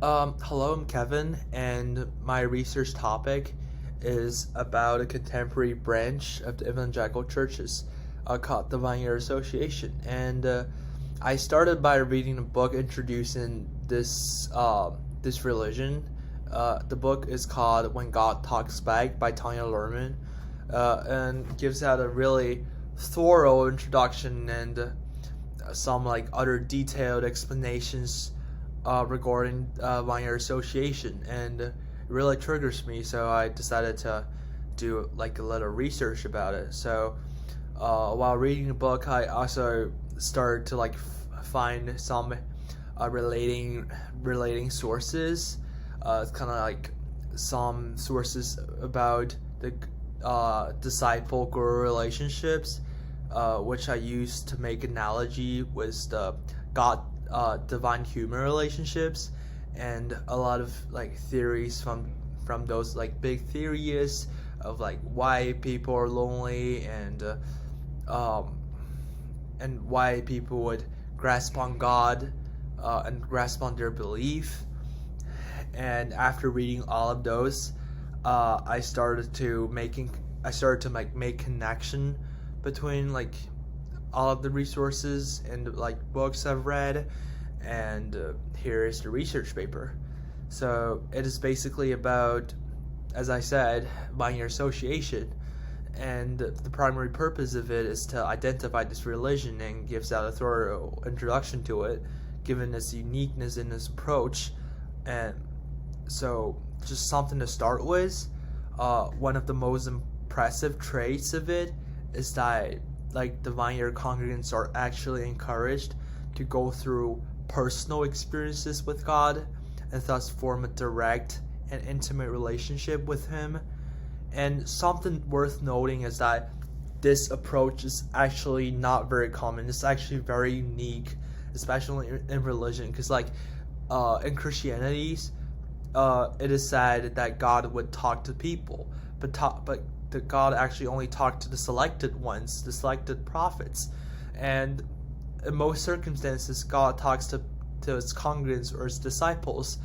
Hello, I'm Kevin, and my research topic is about a contemporary branch of the Evangelical churches called the Vineyard Association. And I started by reading a book introducing this religion. The book is called When God Talks Back by Tanya Lerman, and gives out a really thorough introduction and some other detailed explanations regarding Vineyard Association, and it really triggers me, so I decided to do a little research about it. So while reading the book, I also started to find some relating sources. It's kind of some sources about the disciple-guru relationships, which I used to make analogy with the God divine human relationships, and a lot of theories from those big theories of why people are lonely, and why people would grasp on God and grasp on their belief. And after reading all of those, I started to make connection between all of the resources and books I've read, and here is the research paper. So it is basically about, as I said, Vineyard Association, and the primary purpose of it is to identify this religion and gives out a thorough introduction to it, given its uniqueness in its approach. And so just something to start with, one of the most impressive traits of it is that the Vineyard congregants are actually encouraged to go through personal experiences with God, and thus form a direct and intimate relationship with Him. And something worth noting is that this approach is actually not very common. It's actually very unique, especially in religion, because in Christianity, it is said that God would talk to people, but that God actually only talked to the selected ones, the selected prophets. And in most circumstances, God talks to his congregants or his disciples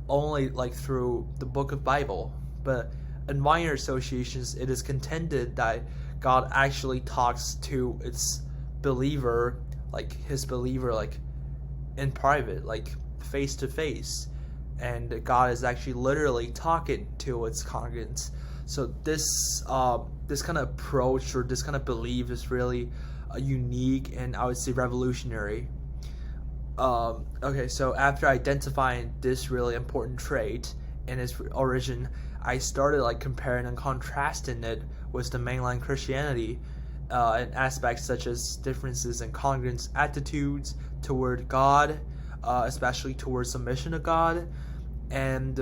only through the book of Bible. But in Vineyard Associations, it is contended that God actually talks to its believer, in private, face to face. And God is actually literally talking to its congregants. So this kind of approach, or this kind of belief, is really unique and I would say revolutionary. Okay, so after identifying this really important trait and its origin, I started comparing and contrasting it with the mainline Christianity, in aspects such as differences in congregants' attitudes toward God, especially towards submission to God, and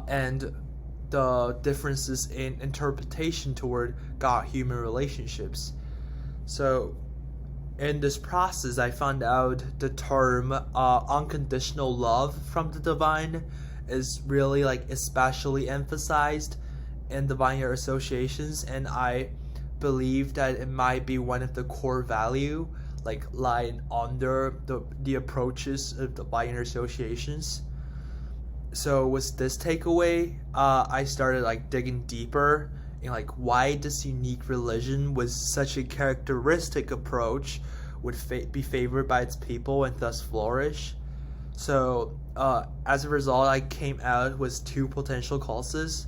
and the differences in interpretation toward God-human relationships. So in this process, I found out the term unconditional love from the divine is really especially emphasized in the Vineyard Associations, and I believe that it might be one of the core value lying under the approaches of the Vineyard Associations. So with this takeaway, I started digging deeper in why this unique religion with such a characteristic approach would be favored by its people and thus flourish. So as a result, I came out with two potential causes.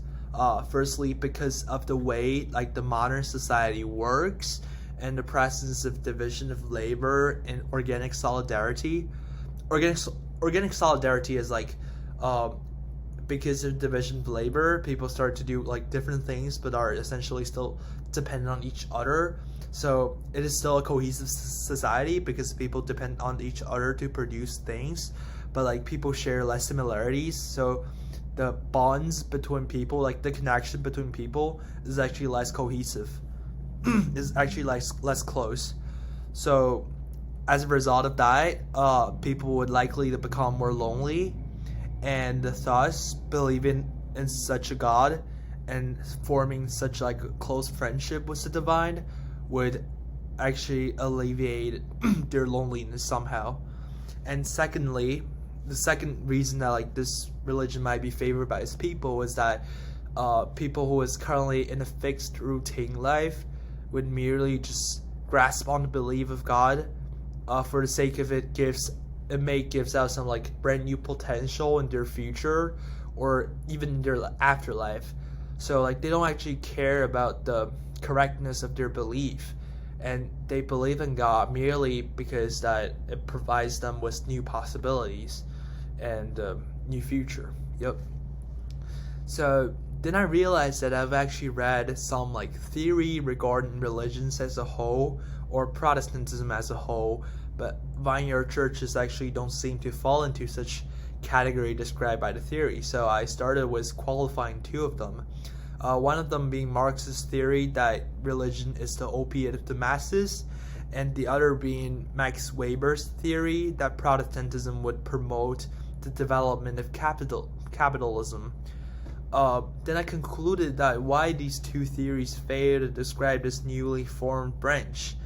Firstly, because of the way the modern society works and the presence of division of labor and organic solidarity. Organic solidarity is because of division of labor, people start to do different things, but are essentially still dependent on each other. So it is still a cohesive society because people depend on each other to produce things, but people share less similarities. So the bonds between people, the connection between people, is actually less cohesive. Is actually less close. So as a result of that, people would likely to become more lonely, and thus believing in such a God and forming such a close friendship with the divine would actually alleviate their loneliness somehow. And secondly, the second reason that like this religion might be favored by its people is that people who is currently in a fixed routine life would merely just grasp on the belief of God for the sake of it gives out some like brand new potential in their future or even in their afterlife. So like they don't actually care about the correctness of their belief, and they believe in God merely because that it provides them with new possibilities and new future. Yep. So then I realized that I've actually read some like theory regarding religions as a whole or Protestantism as a whole, but Vineyard churches actually don't seem to fall into such category described by the theory. So I started with qualifying two of them. One of them being Marx's theory that religion is the opiate of the masses, and the other being Max Weber's theory that Protestantism would promote the development of capitalism. Then I concluded that why these two theories fail to describe this newly formed branch.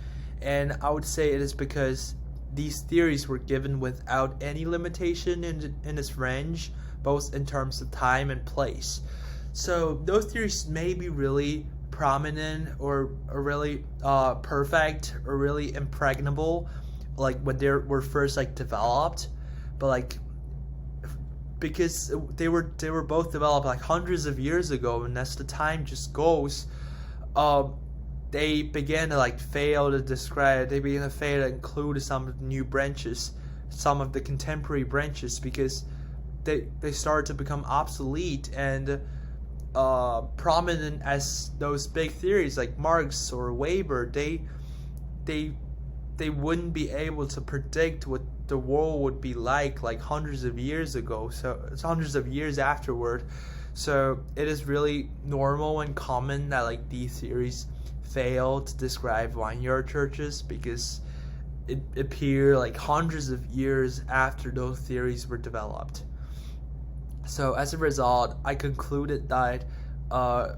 And I would say it is because these theories were given without any limitation in its range, both in terms of time and place. So those theories may be really prominent or really perfect or really impregnable, like when they were first like developed, but like because they were both developed like hundreds of years ago, and as the time just goes, they began to like fail to describe. They began to fail to include some of the new branches, some of the contemporary branches, because they started to become obsolete and prominent as those big theories like Marx or Weber. They wouldn't be able to predict what the world would be like hundreds of years ago. So it's hundreds of years afterward. So it is really normal and common that like these theories fail to describe vineyard churches because it appeared like hundreds of years after those theories were developed. So as a result, I concluded that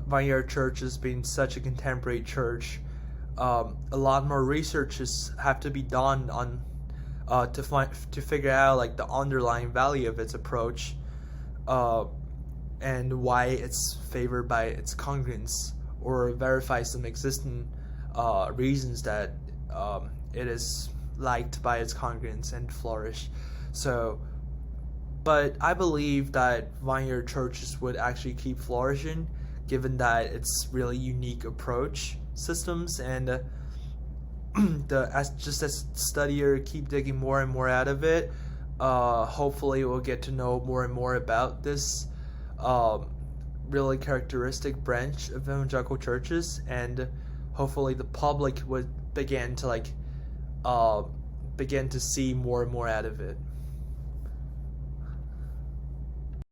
Vineyard churches being such a contemporary church, a lot more researches have to be done on to figure out like the underlying value of its approach, and why it's favored by its congregants, or verify some existing reasons that it is liked by its congregants and flourish. So. But I believe that vineyard churches would actually keep flourishing, given that it's really unique approach systems, and as studier keep digging more and more out of it, hopefully we'll get to know more and more about this really characteristic branch of evangelical churches, and hopefully the public would begin to see more and more out of it.